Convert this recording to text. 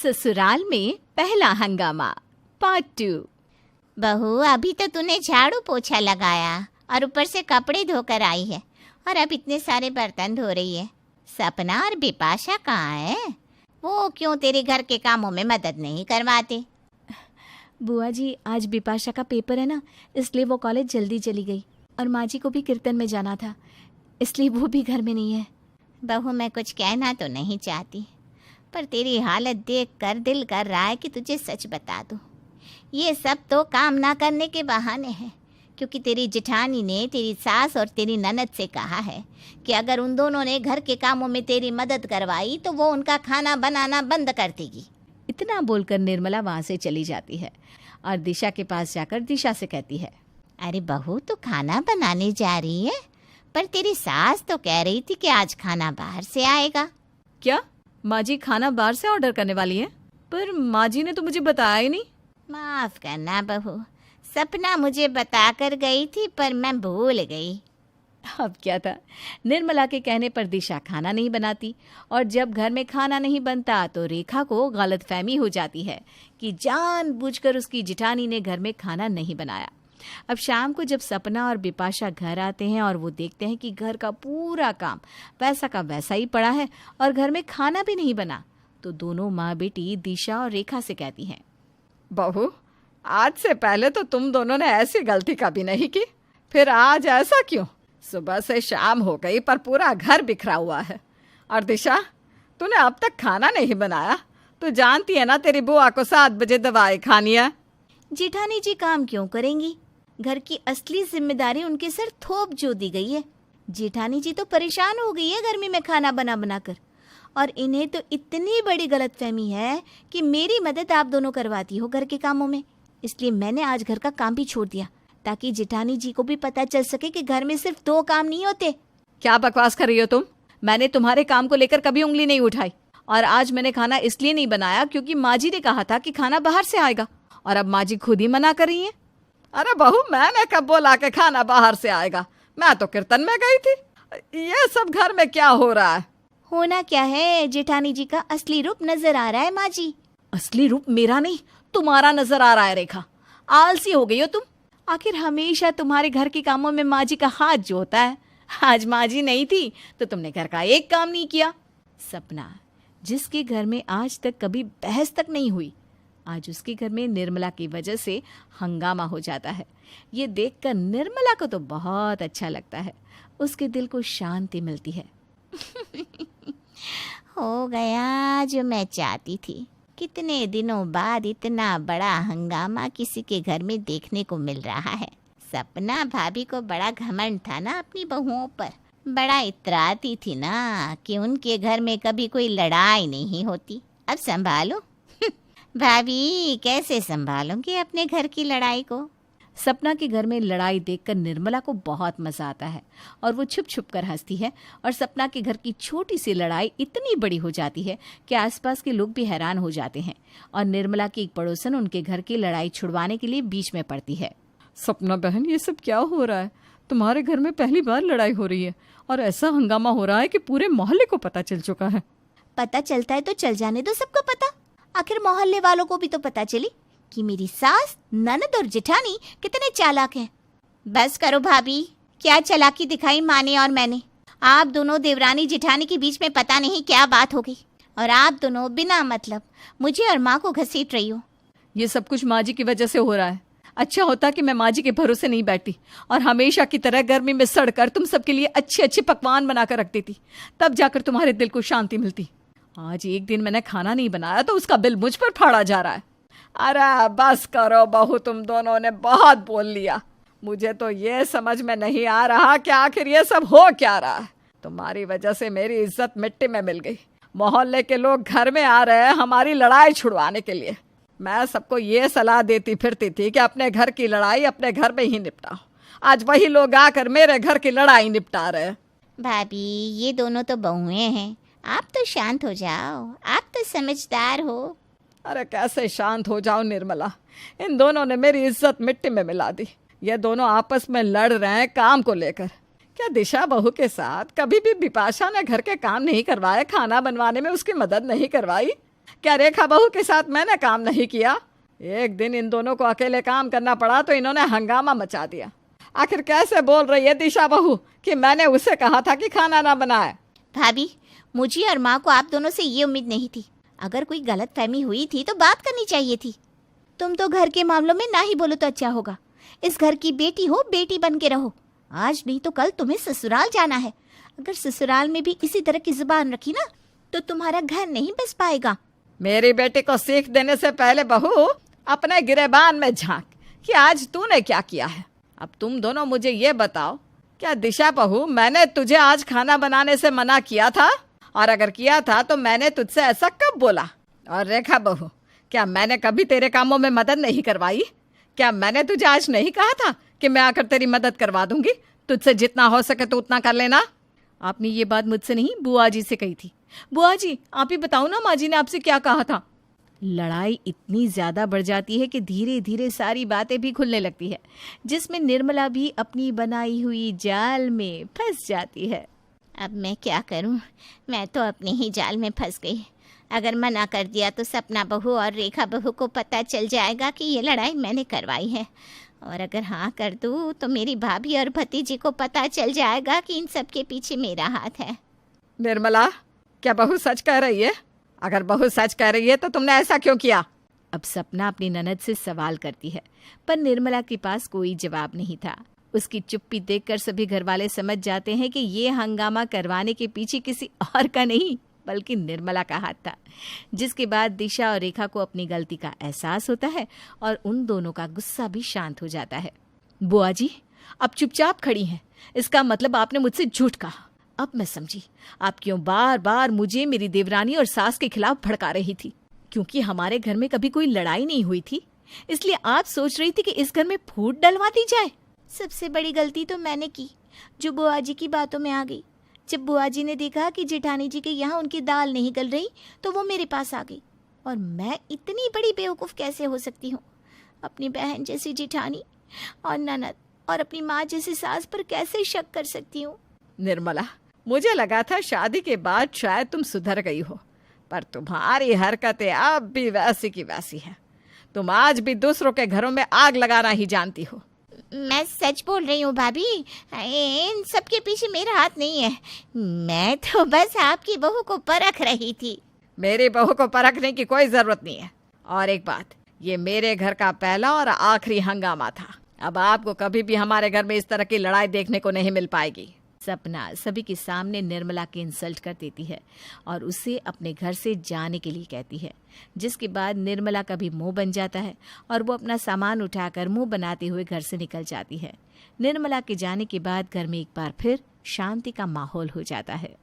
ससुराल में पहला हंगामा पार्ट 2। बहू, अभी तो तूने झाड़ू पोछा लगाया और ऊपर से कपड़े धोकर आई है और अब इतने सारे बर्तन धो रही है। सपना और बिपाशा कहाँ है? वो क्यों तेरे घर के कामों में मदद नहीं करवाते? बुआ जी, आज बिपाशा का पेपर है ना, इसलिए वो कॉलेज जल्दी चली गई और माँ जी को भी कीर्तन में जाना था, इसलिए वो भी घर में नहीं है। बहू, मैं कुछ कहना तो नहीं चाहती, पर तेरी हालत देखकर दिल कर रहा है कि तुझे सच बता दूं। ये सब तो काम ना करने के बहाने हैं, क्योंकि तेरी जेठानी ने तेरी सास और तेरी ननद से कहा है कि अगर उन दोनों ने घर के कामों में तेरी मदद करवाई तो वो उनका खाना बनाना बंद कर देगी। इतना बोलकर निर्मला वहाँ से चली जाती है और दिशा के पास जाकर दिशा से कहती है, अरे बहू, तो खाना बनाने जा रही है, पर तेरी सास तो कह रही थी कि आज खाना बाहर से आएगा। क्या माँ जी खाना बाहर से ऑर्डर करने वाली है? पर माँ जी ने तो मुझे बताया ही नहीं। माफ करना बहू, सपना मुझे बताकर गई थी पर मैं भूल गई। अब क्या था, निर्मला के कहने पर दिशा खाना नहीं बनाती और जब घर में खाना नहीं बनता तो रेखा को गलतफहमी हो जाती है कि जानबूझकर उसकी जेठानी ने घर में खाना नहीं बनाया। अब शाम को जब सपना और बिपाशा घर आते हैं और वो देखते हैं कि घर का पूरा काम वैसा का वैसा ही पड़ा है और घर में खाना भी नहीं बना, तो दोनों माँ बेटी दिशा और रेखा से कहती हैं, बहू, आज से पहले तो तुम दोनों ने ऐसी गलती कभी नहीं की, फिर आज ऐसा क्यों? सुबह से शाम हो गई पर पूरा घर बिखरा हुआ है। और दिशा, तूने अब तक खाना नहीं बनाया? तू जानती है ना तेरी बुआ को 7 बजे दवाई खानी है। जेठानी जी काम क्यों करेंगी? घर की असली जिम्मेदारी उनके सर थोप जो दी गई है। जेठानी जी तो परेशान हो गई है गर्मी में खाना बना बना कर, और इन्हें तो इतनी बड़ी गलतफहमी है कि मेरी मदद आप दोनों करवाती हो घर के कामों में, इसलिए मैंने आज घर का काम भी छोड़ दिया ताकि जेठानी जी को भी पता चल सके कि घर में सिर्फ 2 काम नहीं होते। क्या बकवास कर रही हो तुम? मैंने तुम्हारे काम को लेकर कभी उंगली नहीं उठाई, और आज मैंने खाना इसलिए नहीं बनाया क्योंकि माँ जी ने कहा था कि खाना बाहर से आएगा, और अब माँ जी खुद ही मना कर रही हैं। अरे बहू, मैंने कब बोला कि खाना बाहर से आएगा? मैं तो कीर्तन में गई थी। ये सब घर में क्या हो रहा है? होना क्या है, जेठानी जी का असली रूप नजर आ रहा है माँ जी। असली रूप मेरा नहीं, तुम्हारा नजर आ रहा है रेखा। आलसी हो गई हो तुम। आखिर हमेशा तुम्हारे घर के कामों में माँ जी का हाथ जो होता है। आज माँ जी नहीं थी तो तुमने घर का एक काम नहीं किया। सपना, जिसके घर में आज तक कभी बहस तक नहीं हुई, आज उसके घर में निर्मला की वजह से हंगामा हो जाता है। ये देखकर निर्मला को तो बहुत अच्छा लगता है, उसके दिल को शांति मिलती है। हो गया जो मैं चाहती थी। कितने दिनों बाद इतना बड़ा हंगामा किसी के घर में देखने को मिल रहा है। सपना भाभी को बड़ा घमंड था ना अपनी बहुओं पर, बड़ा इतराती थी ना कि उनके घर में कभी कोई लड़ाई नहीं होती। अब संभालो भाभी, कैसे संभालोगे अपने घर की लड़ाई को? सपना के घर में लड़ाई देखकर निर्मला को बहुत मजा आता है और वो छुप छुप कर हंसती है, और सपना के घर की छोटी सी लड़ाई इतनी बड़ी हो जाती है कि आसपास के लोग भी हैरान हो जाते हैं, और निर्मला की एक पड़ोसन उनके घर की लड़ाई छुड़वाने के लिए बीच में पड़ती है। सपना बहन, ये सब क्या हो रहा है? तुम्हारे घर में पहली बार लड़ाई हो रही है और ऐसा हंगामा हो रहा है कि पूरे मोहल्ले को पता चल चुका है। पता चलता है तो चल जाने दो सबको पता, आखिर मोहल्ले वालों को भी तो पता चली कि मेरी सास, ननद और जेठानी कितने चालाक हैं। बस करो भाभी, क्या चालाकी दिखाई माने और मैंने? आप दोनों देवरानी जेठानी के बीच में पता नहीं क्या बात हो गई, और आप दोनों बिना मतलब मुझे और माँ को घसीट रही हो। ये सब कुछ माँ जी की वजह से हो रहा है। अच्छा होता कि मैं माँ जी के भरोसे नहीं बैठती और हमेशा की तरह गर्मी में सड़कर तुम सबके लिए अच्छे अच्छे पकवान बनाकर रख देती, तब जाकर तुम्हारे दिल को शांति मिलती। आज एक दिन मैंने खाना नहीं बनाया तो उसका बिल मुझ पर फाड़ा जा रहा है। अरे बस करो बहू, तुम दोनों ने बहुत बोल लिया। मुझे तो ये समझ में नहीं आ रहा कि आखिर ये सब हो क्या रहा है। तुम्हारी वजह से मेरी इज्जत मिट्टी में मिल गई। मोहल्ले के लोग घर में आ रहे हैं हमारी लड़ाई छुड़वाने के लिए। मैं सबको ये सलाह देती फिरती थी कि अपने घर की लड़ाई अपने घर में ही निपटाओ। आज वही लोग आकर मेरे घर की लड़ाई निपटा रहे हैं। भाभी, ये दोनों तो बहुएं हैं, आप तो शांत हो जाओ, आप तो समझदार हो। अरे कैसे शांत हो जाओ निर्मला, इन दोनों ने मेरी इज्जत मिट्टी में मिला दी। ये दोनों आपस में लड़ रहे हैं काम को लेकर। क्या दिशा बहू के साथ कभी भी बिपाशा ने घर के काम नहीं करवाए? खाना बनवाने में उसकी मदद नहीं करवाई? क्या रेखा बहू के साथ मैंने काम नहीं किया? एक दिन इन दोनों को अकेले काम करना पड़ा तो इन्होंने हंगामा मचा दिया। आखिर कैसे बोल रही है दिशा बहू कि मैंने उसे कहा था कि खाना ना बनाए? भाभी, मुझे और माँ को आप दोनों से ये उम्मीद नहीं थी। अगर कोई गलतफहमी हुई थी तो बात करनी चाहिए थी। तुम तो घर के मामलों में ना ही बोलो तो अच्छा होगा। इस घर की बेटी हो, बेटी बन के रहो। आज नहीं तो कल तुम्हें ससुराल जाना है। अगर ससुराल में भी इसी तरह की जुबान रखी ना तो तुम्हारा घर नहीं बस पाएगा। मेरी बेटी को सीख देने से पहले बहू अपने गिरेबान में झांक कि आज तूने क्या किया है। अब तुम दोनों मुझे ये बताओ, क्या दिशा बहू मैंने तुझे आज खाना बनाने से मना किया था? और अगर किया था तो मैंने तुझसे ऐसा कब बोला? और रेखा बहू, क्या मैंने कभी तेरे कामों में मदद नहीं करवाई? क्या मैंने तुझे आज नहीं कहा था कि मैं आकर तेरी मदद करवा दूंगी? तुझसे जितना हो सके तो उतना कर लेना। आपने ये बात मुझसे नहीं, बुआ जी से कही थी। बुआ जी, आप ही बताओ ना, माँ जी ने आपसे क्या कहा था? लड़ाई इतनी ज्यादा बढ़ जाती है कि धीरे धीरे सारी बातें भी खुलने लगती है, जिसमें निर्मला भी अपनी बनाई हुई जाल में फंस जाती है। अब मैं क्या करूं? मैं तो अपने ही जाल में फंस गई। अगर मना कर दिया तो सपना बहू और रेखा बहू को पता चल जाएगा कि ये लड़ाई मैंने करवाई है। और अगर हाँ कर दूं तो मेरी भाभी और भतीजी को पता चल जाएगा कि इन सब के पीछे मेरा हाथ है। निर्मला, क्या बहू सच कह रही है? अगर बहू सच कह रही है तो तुमने ऐसा क्यों किया? अब सपना अपनी ननद से सवाल करती है, पर निर्मला के पास कोई जवाब नहीं था। उसकी चुप्पी देखकर सभी घरवाले समझ जाते हैं कि ये हंगामा करवाने के पीछे किसी और का नहीं बल्कि निर्मला का हाथ था। जिसके बाद दिशा और रेखा को अपनी गलती का एहसास होता है और उन दोनों का गुस्सा भी शांत हो जाता है। बुआ जी, अब चुपचाप खड़ी हैं, इसका मतलब आपने मुझसे झूठ कहा। अब मैं समझी आप क्यों बार बार मुझे मेरी देवरानी और सास के खिलाफ भड़का रही थी। क्योंकि हमारे घर में कभी कोई लड़ाई नहीं हुई थी, इसलिए आप सोच रही थी कि इस घर में फूट डलवा दी जाए। सबसे बड़ी गलती तो मैंने की, जो बुआ जी की बातों में आ गई। जब बुआ जी ने देखा कि जेठानी जी के यहाँ उनकी दाल नहीं गल रही तो वो मेरे पास आ गई। और मैं इतनी बड़ी बेवकूफ़ कैसे हो सकती हूँ? अपनी बहन जैसी जेठानी और ननद और अपनी माँ जैसी सास पर कैसे शक कर सकती हूँ? निर्मला, मुझे लगा था शादी के बाद शायद तुम सुधर गई हो, पर तुम्हारी हरकतें अब भी वैसी की वैसी है। तुम आज भी दूसरों के घरों में आग लगाना ही जानती हो। मैं सच बोल रही हूँ भाभी, इन सब के पीछे मेरा हाथ नहीं है। मैं तो बस आपकी बहू को परख रही थी। मेरी बहू को परखने की कोई जरूरत नहीं है। और एक बात, ये मेरे घर का पहला और आखिरी हंगामा था। अब आपको कभी भी हमारे घर में इस तरह की लड़ाई देखने को नहीं मिल पाएगी। सपना सभी के सामने निर्मला की इंसल्ट कर देती है और उसे अपने घर से जाने के लिए कहती है, जिसके बाद निर्मला का भी मुंह बन जाता है और वो अपना सामान उठाकर मुंह बनाते हुए घर से निकल जाती है। निर्मला के जाने के बाद घर में एक बार फिर शांति का माहौल हो जाता है।